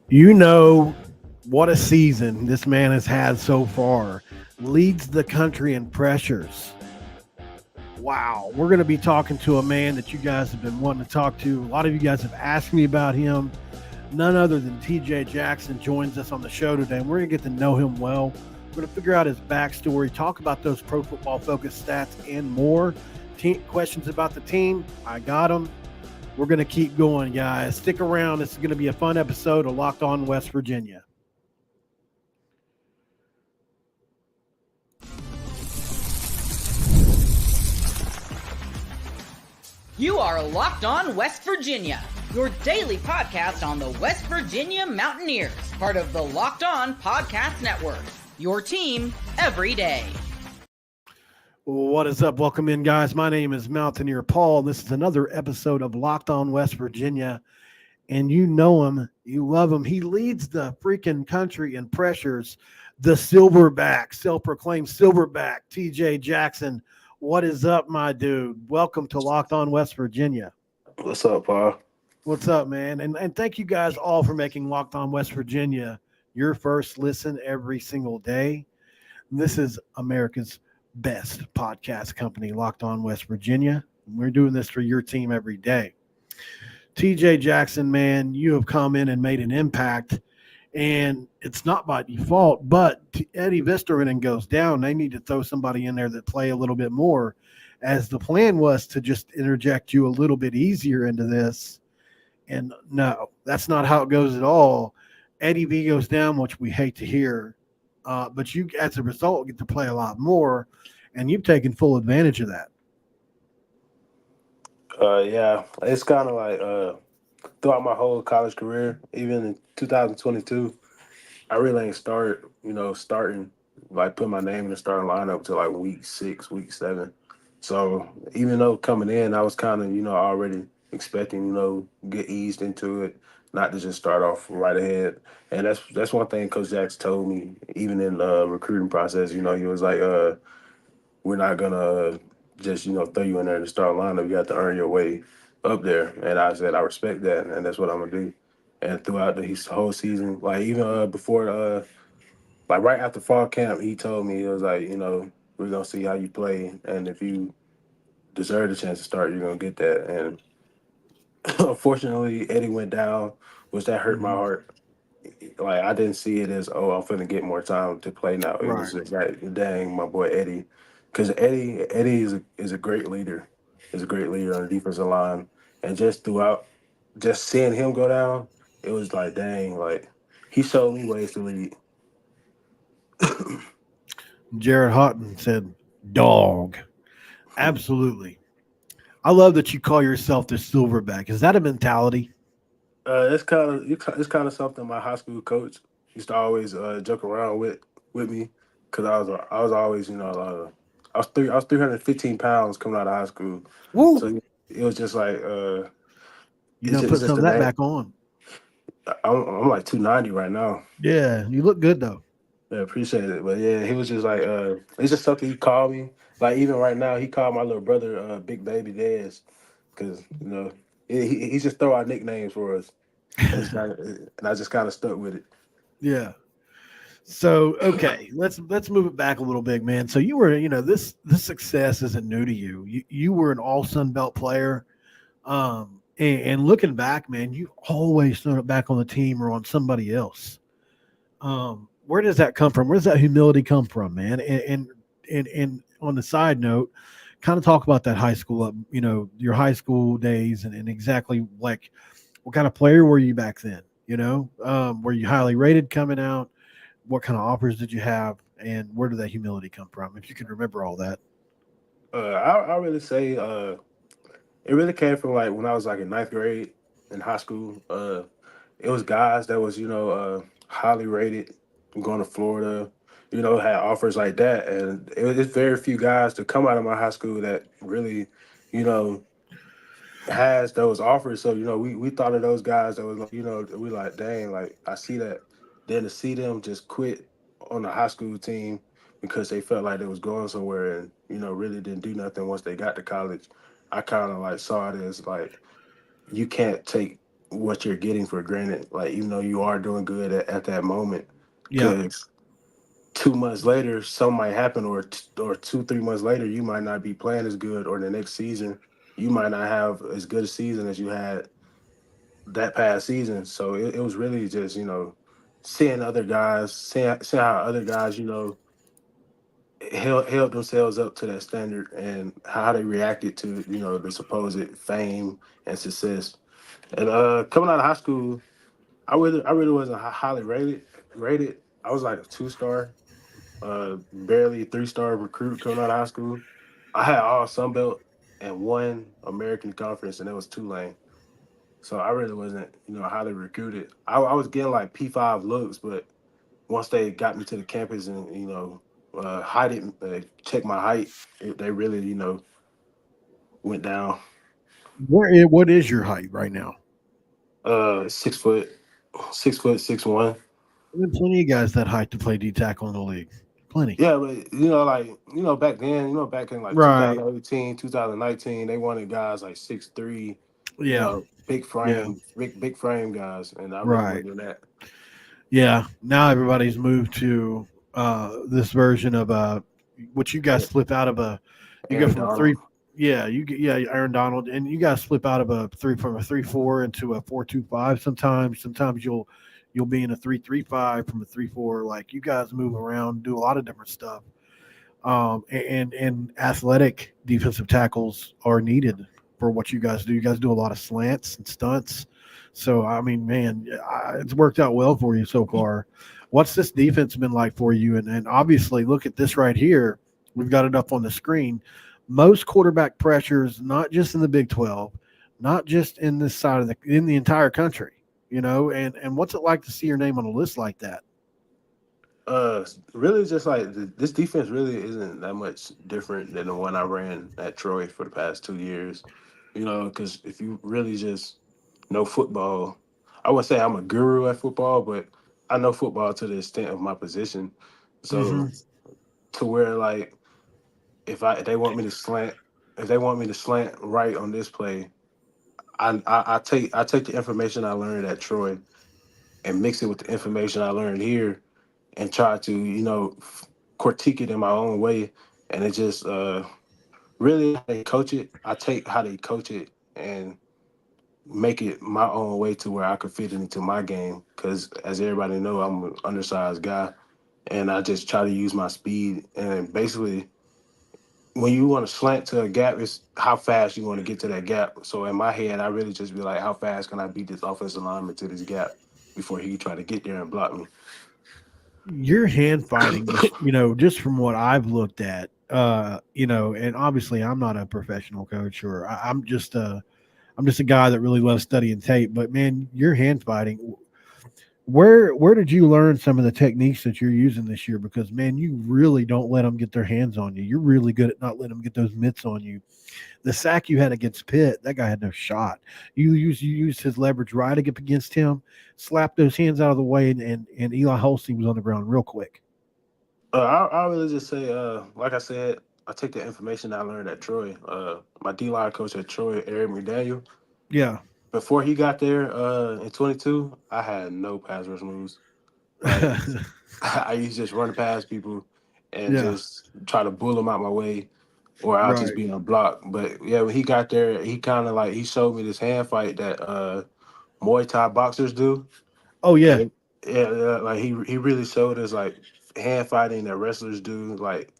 You know what a season this man has had so far. Leads the country in pressures. Wow. We're going to be talking to a man that you guys have been wanting to talk to. A lot of you guys have asked me about him. None other than T.J. Jackson joins us on the show today, and we're going to get to know him well. We're going to figure out his backstory, talk about those pro football focused stats, and more. Questions about the team, I got them. We're going to keep going, guys. Stick around. This is going to be a fun episode of Locked On West Virginia. You are Locked On West Virginia, your daily podcast on the West Virginia Mountaineers, part of the Locked On Podcast Network, your team every day. What is up? Welcome in, guys. My name is Mountaineer Paul. This is another episode of Locked On West Virginia. And you know him. You love him. He leads the freaking country in pressures. The silverback, self-proclaimed silverback, T.J. Jackson. What is up, my dude? Welcome to Locked On West Virginia. What's up, Paul? What's up, man? And thank you guys all for making Locked On West Virginia your first listen every single day. This is America's best podcast company, Locked On West Virginia. We're doing this for your team every day. T.J. Jackson, man, you have come in and made an impact, and it's not by default, but Eddie Visterinen goes down. They need to throw somebody in there that play a little bit more, as the plan was to just interject you a little bit easier into this. And no, that's not how it goes at all. Eddie V goes down, which we hate to hear, but you, as a result, get to play a lot more, and you've taken full advantage of that. Yeah, it's kind of like throughout my whole college career, even in 2022, I really ain't starting, like put my name in the starting lineup till like week 6, week 7. So even though coming in, I was kind of, already expecting, get eased into it, not to just start off right ahead. And that's one thing Coach Jacks told me, even in the recruiting process, he was like, we're not gonna just throw you in there to start lineup. You have to earn your way up there. And I said I respect that, and that's what I'm gonna do. And throughout the whole season, like even before, like right after fall camp, he told me, it was like, we're gonna see how you play, and if you deserve the chance to start, you're gonna get that. And unfortunately, Eddie went down, which that hurt my heart. Like I didn't see it as, oh, I'm finna get more time to play now. It Right. was just like, dang, my boy Eddie, because Eddie is a great leader, is a great leader on the defensive line, and just throughout, just seeing him go down, it was like, dang, like he showed me ways to lead. Jared Houghton said, dog. Absolutely. I love that you call yourself the silverback. Is that a mentality? It's kind of something my high school coach used to always joke around with me, because I was always I was 315 pounds coming out of high school, Woo. so it was just like You done put it's just some the of that name. back on. I'm like 290 right now. Yeah, you look good, though. Yeah, appreciate it. But yeah, he was just like it's just something he called me. Like even right now, he called my little brother Big Baby Dez, because he just throw out nicknames for us, and I just kind of stuck with it. Yeah. So okay, let's move it back a little bit, man. So you were, this success isn't new to you. You were an all Sun Belt player, and looking back, man, you always thrown it back on the team or on somebody else. Where does that come from? Where does that humility come from, man? And on the side note, kind of talk about that high school, your high school days, and exactly like what kind of player were you back then? Were you highly rated coming out? What kind of offers did you have, and where did that humility come from? If you can remember all that. I really say it really came from like when I was like in ninth grade in high school. It was guys that was highly rated, going to Florida, had offers like that, and it was just very few guys to come out of my high school that really, you know, has those offers. So we thought of those guys that was like, we like, dang, like I see that. Then to see them just quit on the high school team because they felt like they was going somewhere, and really didn't do nothing once they got to college. I kind of like saw it as like, you can't take what you're getting for granted. Like, even though you are doing good at that moment, Yeah. because 2 months later, something might happen, or 2, 3 months later, you might not be playing as good, or the next season, you might not have as good a season as you had that past season. So it was really just, seeing other guys, seeing how other guys, held themselves up to that standard, and how they reacted to, the supposed fame and success. And coming out of high school, I really wasn't highly rated. I was like a 2 star, barely 3 star recruit coming out of high school. I had all Sun Belt and one American Conference, and that was Tulane. So I really wasn't, highly recruited. I was getting like P5 looks, but once they got me to the campus and, height it, check my height, they really, went down. What is your height right now? 6 foot, 6 foot 6'1". There's plenty of guys that height to play D tackle in the league. Plenty. Yeah, but like, back then, back in like Right. 2018, 2019, they wanted guys like 6'3", Yeah. big Yeah. frame, big frame guys, and I really Right. wasn't doing that. Yeah. Now everybody's moved to this version of what you guys A- flip out of a. You go Aaron from a three. Donald. Yeah, Aaron Donald, and you guys flip out of a 3-4 into a 4-2-5. Sometimes you'll be in a 3-3-5 from a 3-4. Like you guys move around, do a lot of different stuff. And athletic defensive tackles are needed for what you guys do. You guys do a lot of slants and stunts. So I mean, man, it's worked out well for you so far. What's this defense been like for you? And obviously, look at this right here. We've got it up on the screen. Most quarterback pressures, not just in the Big 12, not just in this side of in the entire country. And what's it like to see your name on a list like that? Really, just like this defense really isn't that much different than the one I ran at Troy for the past 2 years. Because if you really just know football, I would say I'm a guru at football, but I know football to the extent of my position. So Mm-hmm. to where, like, if they want me to slant, if they want me to slant right on this play, I take the information I learned at Troy and mix it with the information I learned here, and try to, critique it in my own way. And it just, really, how they coach it, I take how they coach it and make it my own way to where I could fit it into my game. Because as everybody know, I'm an undersized guy, and I just try to use my speed. And basically, when you want to slant to a gap, it's how fast you want to get to that gap. So in my head, I really just be like, how fast can I beat this offensive lineman to this gap before he try to get there and block me? Your hand fighting, just from what I've looked at, and obviously I'm not a professional coach, or I'm just a guy that really loves studying tape. But man, your hand fighting, where did you learn some of the techniques that you're using this year? Because man, you really don't let them get their hands on you. You're really good at not letting them get those mitts on you. The sack you had against Pitt, that guy had no shot. You used his leverage right against him, slapped those hands out of the way, and Eli Holstein was on the ground real quick. I really just say, like I said, I take the information I learned at Troy. My D line coach at Troy, Eric McDaniel. Yeah. Before he got there, in 22, I had no pass rush moves. Like, I used to just run past people and Yeah. just try to bull them out my way, or I'll just Right. be on block. But yeah, when he got there, he kind of like he showed me this hand fight that Muay Thai boxers do. Oh yeah. And yeah, like he really showed us like hand fighting that wrestlers do. Like,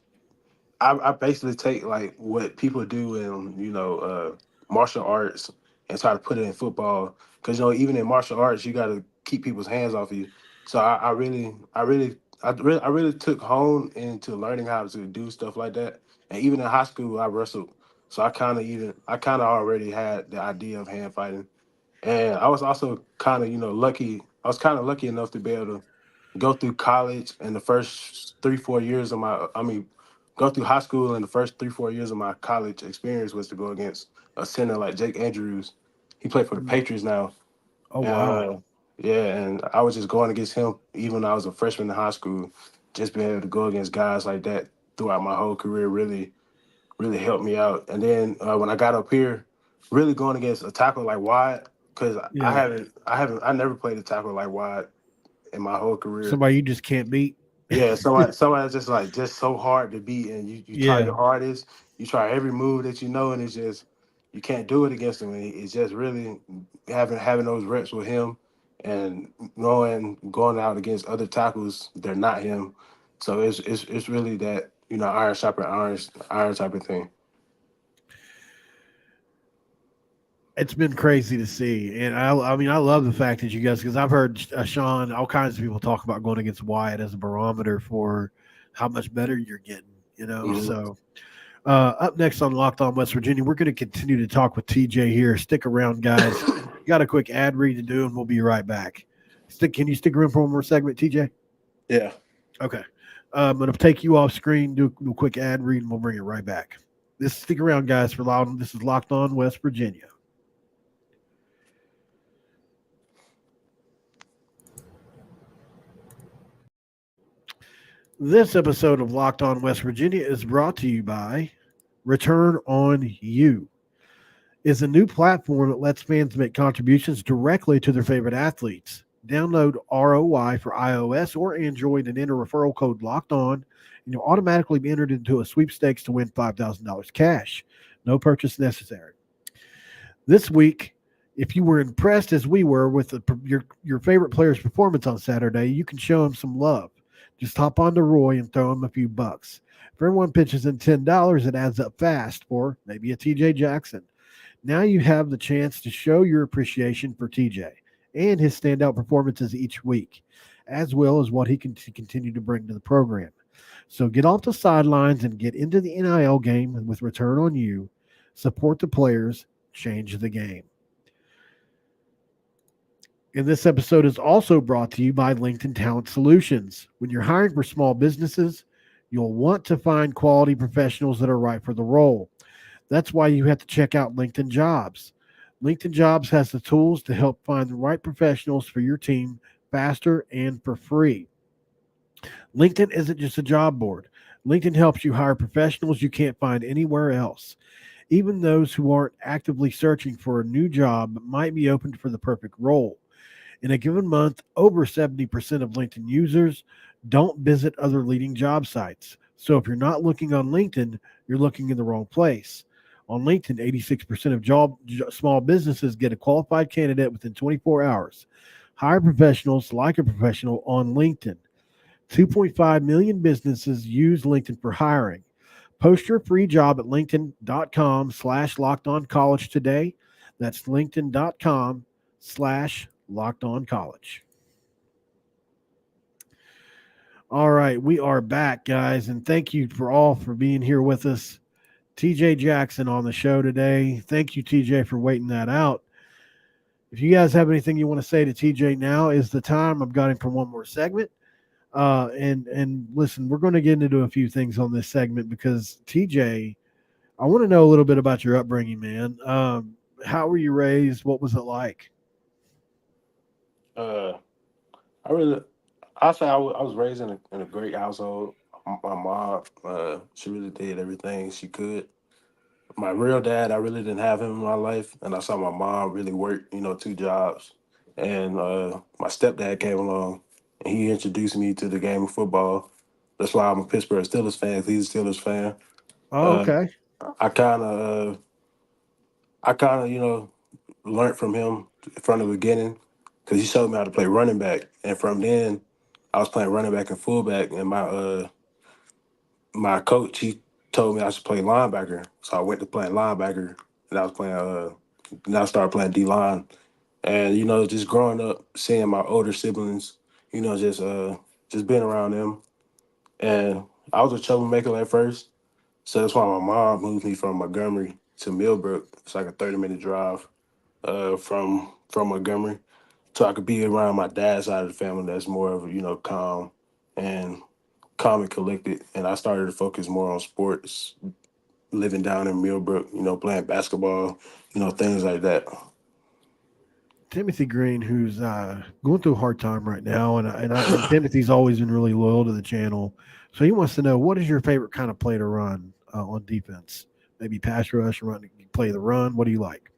I basically take like what people do in, martial arts, and try to put it in football, because even in martial arts you got to keep people's hands off you. So I really took hone into learning how to do stuff like that. And even in high school I wrestled, so I kind of already had the idea of hand fighting. And I was also kind of, lucky. I was kind of lucky enough to be able to go through college, and the first 3, 4 years of go through high school, and the first 3, 4 years of my college experience was to go against a center like Jake Andrews. He played for the Patriots now. Oh And wow. yeah, and I was just going against him even when I was a freshman in high school. Just being able to go against guys like that throughout my whole career really, really helped me out. And then when I got up here, really going against a tackle like Wyatt. because Yeah. I never played a tackle like wide in my whole career. Somebody you just can't beat. Yeah, somebody that's just so hard to beat, and you try Yeah. your hardest, you try every move that you know, and it's just you can't do it against him. And it's just really having those reps with him, and knowing going out against other tackles, they're not him. So it's really that iron sharpen iron type of thing. It's been crazy to see, and I mean, I love the fact that you guys, because I've heard Sean, all kinds of people talk about going against Wyatt as a barometer for how much better you're getting. Hmm. So up next on Locked On West Virginia, we're going to continue to talk with TJ here. Stick around, guys. Got a quick ad read to do, and we'll be right back. Can you stick around for one more segment, TJ? Yeah. Okay. I'm going to take you off screen, do a quick ad read, and we'll bring it right back. Stick around, guys. This is Locked On West Virginia. This episode of Locked On West Virginia is brought to you by Return on You. Is a new platform that lets fans make contributions directly to their favorite athletes. Download ROI for iOS or Android and enter referral code Locked On, and you'll automatically be entered into a sweepstakes to win $5,000 cash. No purchase necessary. This week, if you were impressed as we were with your favorite player's performance on Saturday, you can show him some love. Just hop on to Roy and throw him a few bucks. If everyone pitches in $10, it adds up fast for maybe a T.J. Jackson. Now you have the chance to show your appreciation for TJ and his standout performances each week, as well as what he can continue to bring to the program. So get off the sidelines and get into the NIL game with Return on You. Support the players, change the game. And this episode is also brought to you by LinkedIn Talent Solutions. When you're hiring for small businesses, you'll want to find quality professionals that are right for the role. That's why you have to check out LinkedIn Jobs. LinkedIn Jobs has the tools to help find the right professionals for your team faster and for free. LinkedIn isn't just a job board. LinkedIn helps you hire professionals you can't find anywhere else. Even those who aren't actively searching for a new job might be open for the perfect role. In a given month, over 70% of LinkedIn users don't visit other leading job sites. So if you're not looking on LinkedIn, you're looking in the wrong place. On LinkedIn, 86% of small businesses get a qualified candidate within 24 hours. Hire professionals like a professional on LinkedIn. 2.5 million businesses use LinkedIn for hiring. Post your free job at linkedin.com/lockedoncollege today. That's linkedin.com/lockedoncollege. All right, we are back, guys, and thank you for being here with us. T.J. Jackson on the show today. Thank you, T.J., for waiting that out. If you guys have anything you want to say to T.J., now is the time. I've got him for one more segment. And listen, we're going to get into a few things on this segment because, TJ, I want to know a little bit about your upbringing, man. How were you raised? What was it like? Uh, I really, I say I was raised in a great household. My mom, she really did everything she could. My real dad, I really didn't have him in my life, and I saw my mom really work, two jobs. And my stepdad came along, and he introduced me to the game of football. That's why I'm a Pittsburgh Steelers fan. 'Cause he's a Steelers fan. Oh, Uh, okay. I kind of, learned from him from the beginning because he showed me how to play running back, and from then I was playing running back and fullback, and my coach he told me I should play linebacker, so I went to playing linebacker, and I was playing and I started playing D line, and just growing up, seeing my older siblings, just being around them, and I was a troublemaker at first, so that's why my mom moved me from Montgomery to Millbrook. It's like a 30-minute drive from Montgomery, so I could be around my dad's side of the family that's more of calm and and collected. And I started to focus more on sports, living down in Millbrook, playing basketball, things like that. Timothy Green, who's going through a hard time right now, and Timothy's always been really loyal to the channel. So he wants to know, what is your favorite kind of play to run on defense? Maybe pass rush, play the run. What do you like?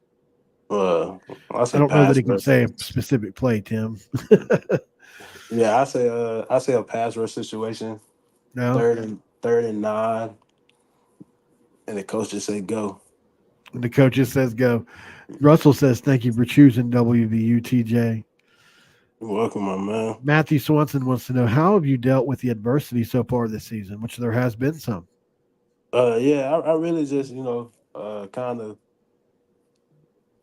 Uh, I I say don't know that pass he can rush. say a specific play, Tim. Yeah, I say a pass rush situation, No. third and 9, and the coach just say go. And the coach just says go. Russell says, thank you for choosing WVU, TJ. You're welcome, my man. Matthew Swanson wants to know, how have you dealt with the adversity so far this season, which there has been some? Yeah, I really just kind of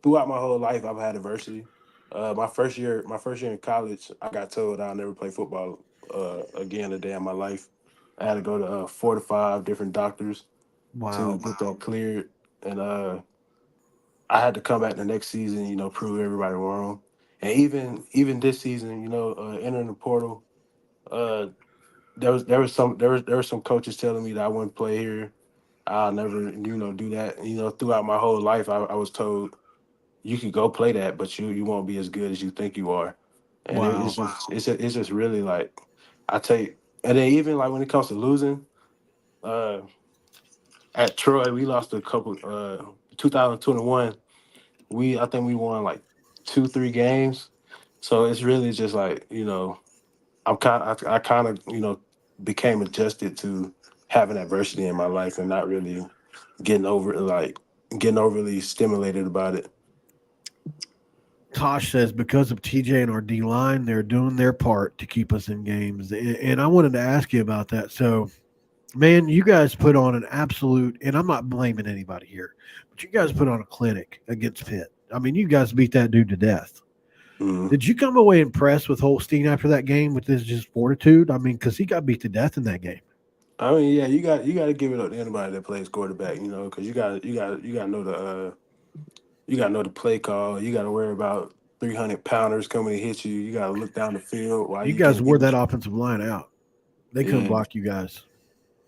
throughout my whole life I've had adversity. My first year in college, I got told I'll never play football again a day in my life. I had to go to 4 to 5 different doctors to Wow. get that cleared, and I had to come back the next season, prove everybody wrong. And even this season, entering the portal, uh, there was some coaches telling me that I wouldn't play here. I'll never, do that. Throughout my whole life, I was told you could go play that, but you won't be as good as you think you are. And it's Wow. just it's just really like I take, and then even like when it comes to losing, uh, at Troy we lost a couple. 2021, I think we won like 2 3 games. So it's really just like I kind of became adjusted to having adversity in my life and not really getting over like getting overly stimulated about it. Tosh says, because of TJ and our D line, they're doing their part to keep us in games. And I wanted to ask you about that. So, man, you guys put on an absolute, and I'm not blaming anybody here, but you guys put on a clinic against Pitt. I mean, you guys beat that dude to death. Mhm. Did you come away impressed with Holstein after that game with his just fortitude? I mean, because he got beat to death in that game. I mean, yeah, you got to give it up to anybody that plays quarterback, because you got to know the play call. You got to worry about 300 pounders coming to hit you. You got to look down the field while You you guys can wore get. that offensive line out. They couldn't Yeah, block you guys.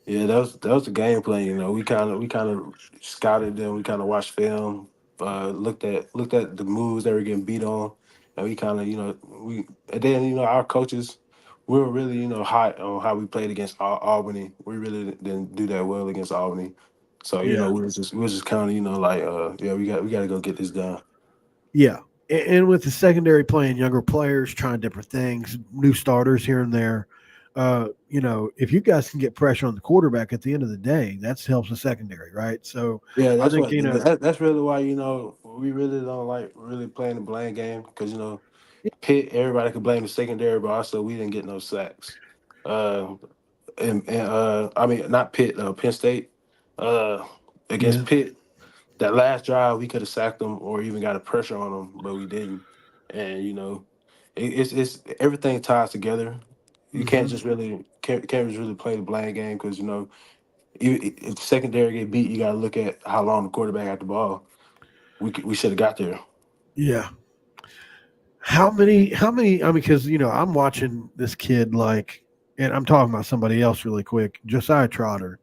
yeah, that was the game plan. We kind of scouted them. We kind of watched film, looked at the moves they were getting beat on, and we kind of we and then our coaches, we were really hot on how we played against Albany. We really didn't do that well against Albany, so Yeah. we was just kind of like yeah, we got to go get this done. Yeah. And with the secondary playing younger players, trying different things, new starters here and there, if you guys can get pressure on the quarterback at the end of the day, that helps the secondary, right? So Yeah, I think, that's really why we really don't like really playing the blame game because Pitt, everybody could blame the secondary, but also we didn't get no sacks. Uh, and I mean not Pitt, Penn State. Uh, yeah. Against Pitt, that last drive we could have sacked them or even got a pressure on them, but we didn't. And it's everything ties together. You Hmm. can't just really play the blame game because if the secondary get beat, you got to look at how long the quarterback had the ball. We should have got there. Yeah. How many, I mean, because, I'm watching this kid and I'm talking about somebody else really quick, Josiah Trotter.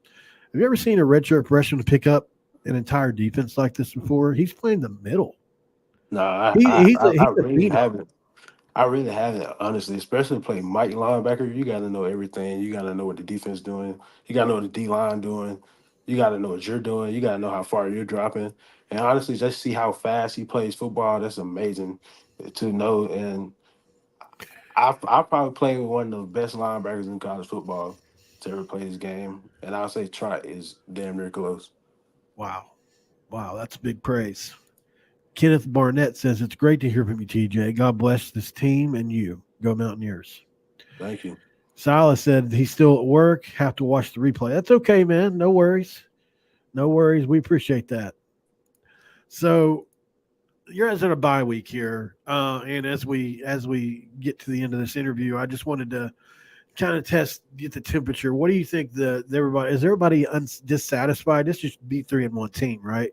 Have you ever seen a redshirt freshman pick up an entire defense like this before? He's playing the middle. No, He's I a really phenom. haven't. I really haven't, honestly. Especially play Mike linebacker, you got to know everything. You got to know what the defense doing. You got to know what the D line doing. You got to know what you're doing. You got to know how far you're dropping. And honestly, just see how fast he plays football. That's amazing to know. And I probably played with one of the best linebackers in college football to ever play this game. And I'll say Trot is damn near close. Wow. Wow. That's big praise. Kenneth Barnett says, it's great to hear from you, TJ. God bless this team and you. Go Mountaineers. Thank you. Silas said he's still at work, have to watch the replay. That's okay, man. No worries. No worries. We appreciate that. So you're guys in a bye week here. And as we get to the end of this interview, I just wanted to kind of get the temperature. What do you think is everybody dissatisfied? This just beat 3-1 team, right?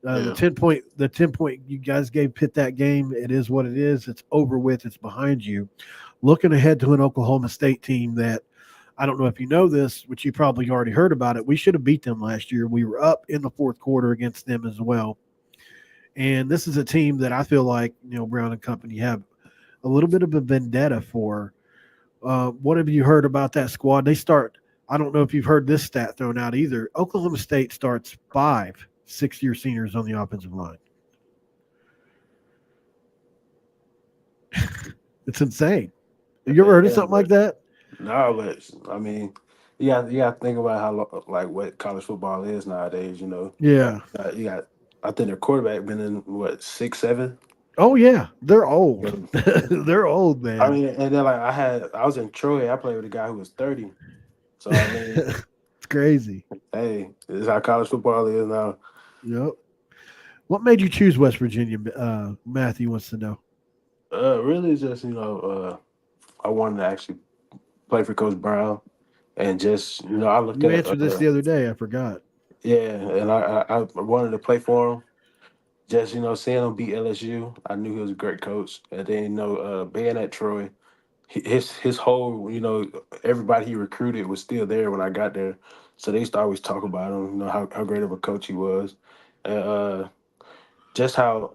The Yeah. 10 point you guys gave Pitt that game. It is what it is. It's over with. It's behind you. Looking ahead to an Oklahoma State team that I don't know if you know this, which you probably already heard about it. We should have beat them last year. We were up in the fourth quarter against them as well. And this is a team that I feel like Brown and company have a little bit of a vendetta for. What have you heard about that squad? They start. I don't know if you've heard this stat thrown out either. Oklahoma State starts 5 6-year seniors on the offensive line. It's insane. Have you ever heard of Yeah, something like but that? no, but I mean, you got to think about like what college football is nowadays. Yeah. You got I think their quarterback been in what 6, 7. Oh yeah, they're old. And, They're old, I man. mean, and then like I was in Troy. I played with a guy who was 30. So I mean, It's crazy. hey, this is how college football is now. Yep. What made you choose West Virginia? Matthew wants to know. Really, just I wanted to actually play for Coach Brown, and just I looked You at answered this the other day. I forgot. yeah, and I wanted to play for him. Just seeing him beat LSU, I knew he was a great coach. And then being at Troy, his whole everybody he recruited was still there when I got there, so they used to always talk about him. How great of a coach he was, and just how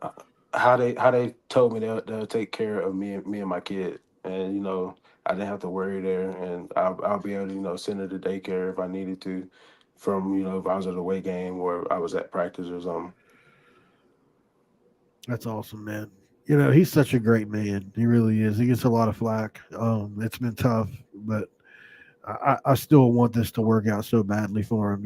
they told me they'll take care of me and my kid, and I didn't have to worry there, and I'll be able to send her to daycare if I needed to, from if I was at a away game or I was at practice or something. That's awesome, man. He's such a great man. He really is. He gets a lot of flack. It's been tough, but I still want this to work out so badly for him.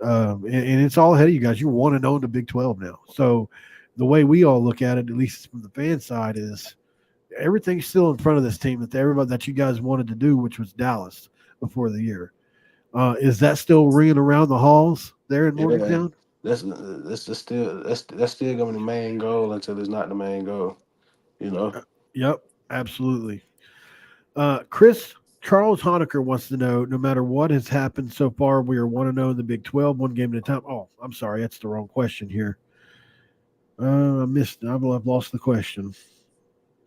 And it's all ahead of you guys. You want to know the Big 12 now. So the way we all look at it, at least from the fan side, is everything's still in front of this team that everybody that you guys wanted to do, which was Dallas before the year. Is that still ringing around the halls there in Yeah, Morgantown? that's still gonna be the main goal until it's not the main goal. You know. Yep, absolutely. Chris Charles Honecker wants to know, no matter what has happened so far, we are 1-0 in the Big 12, one game at a time. Oh, I'm sorry, that's the wrong question here. I missed. I've lost the question.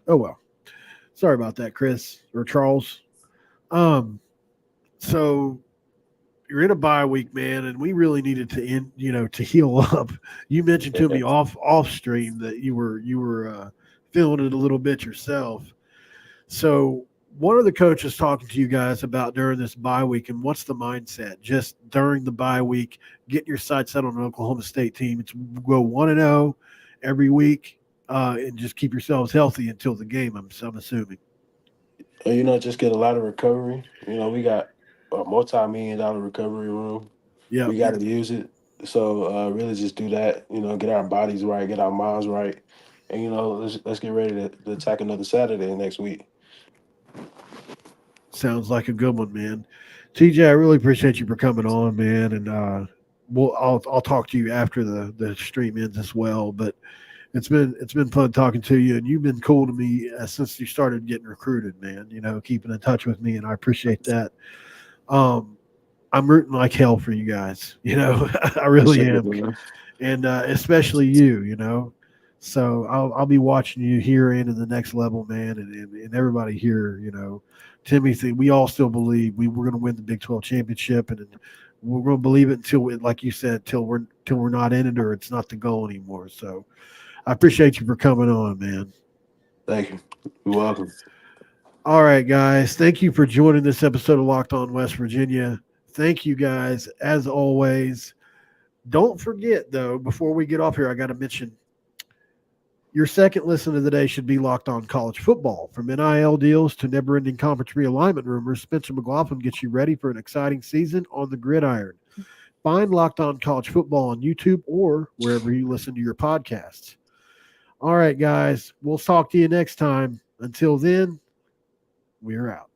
Oh well, sorry about that, Chris or Charles. Um, so you're in a bye week, man, and we really needed to to heal up. You mentioned to me off stream that you were feeling it a little bit yourself. So, what are the coaches talking to you guys about during this bye week, and what's the mindset just during the bye week? Get your sights set on an Oklahoma State team. It's go 1-0 every week, and just keep yourselves healthy until the game. I'm assuming. And, just get a lot of recovery. We got a multi-million-dollar recovery room. Yep. We got to use it. So really, just do that. Get our bodies right, get our minds right, and let's get ready to attack another Saturday next week. Sounds like a good one, man. TJ, I really appreciate you for coming on, man, and I'll talk to you after the stream ends as well. But it's been fun talking to you, and you've been cool to me since you started getting recruited, man. Keeping in touch with me, and I appreciate that. Um, I'm rooting like hell for you guys. I Yes, really sir, am, man. and especially you. So I'll be watching you here and in the next level, man, and everybody here. Timothy, we all still believe we're going to win the Big 12 championship, and we're going to believe it until, like you said, till we're not in it or it's not the goal anymore. So I appreciate you for coming on, man. Thank you. You're welcome. All right, guys. Thank you for joining this episode of Locked On West Virginia. Thank you, guys, as always. Don't forget, though, before we get off here, I got to mention your second listen of the day should be Locked On College Football. From NIL deals to never-ending conference realignment rumors, Spencer McLaughlin gets you ready for an exciting season on the gridiron. Find Locked On College Football on YouTube or wherever you listen to your podcasts. All right, guys. We'll talk to you next time. Until then, we're out.